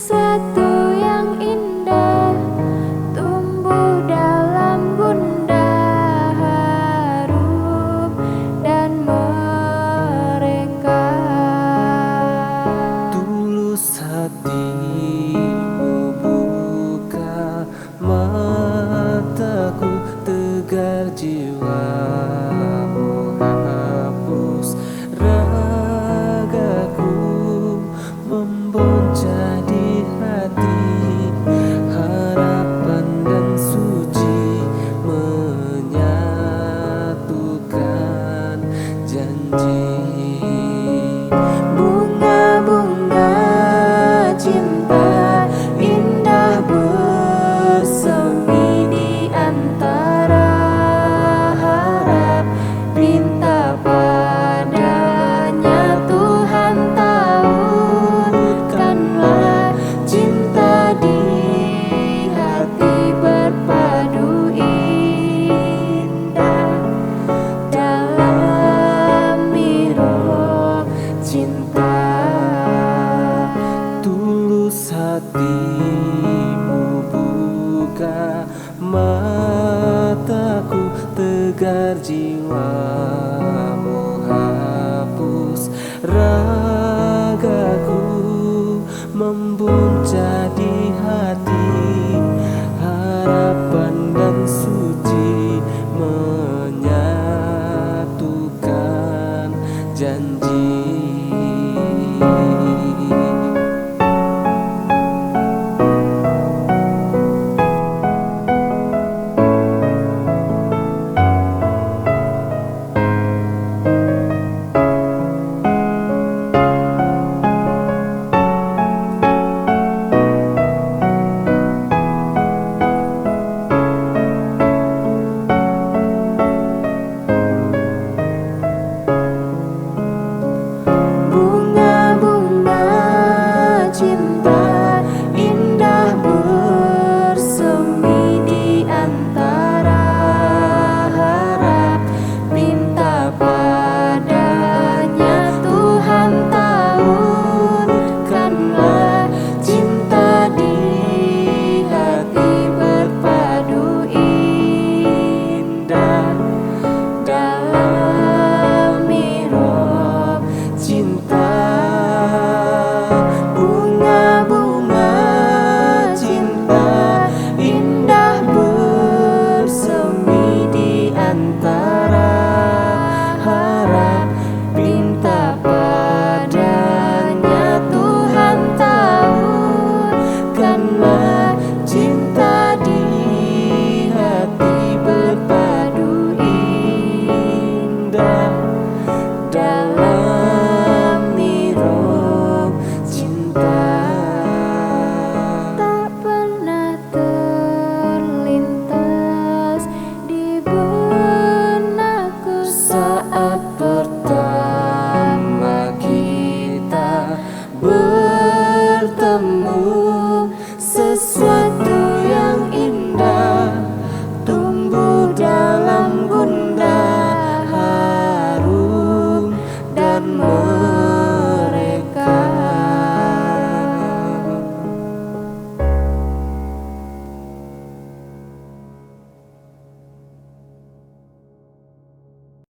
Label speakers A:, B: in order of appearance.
A: satu yang indah tumbuh dalam bunda, harum dan mereka.
B: Tulus hatimu, buka mataku, tegar jiwamu, hapus ragaku, memboncah di hati harapan dan suci, menyatukan janji.
A: Bunga-bunga cinta indah bersemi di antara harap pinta padanya. Tuhan taburkanlah cinta di hati berpadu indah dalam biru cinta.
B: Tulus hatimu, buka mataku, tegar jiwamu, hapus ragaku, membuncah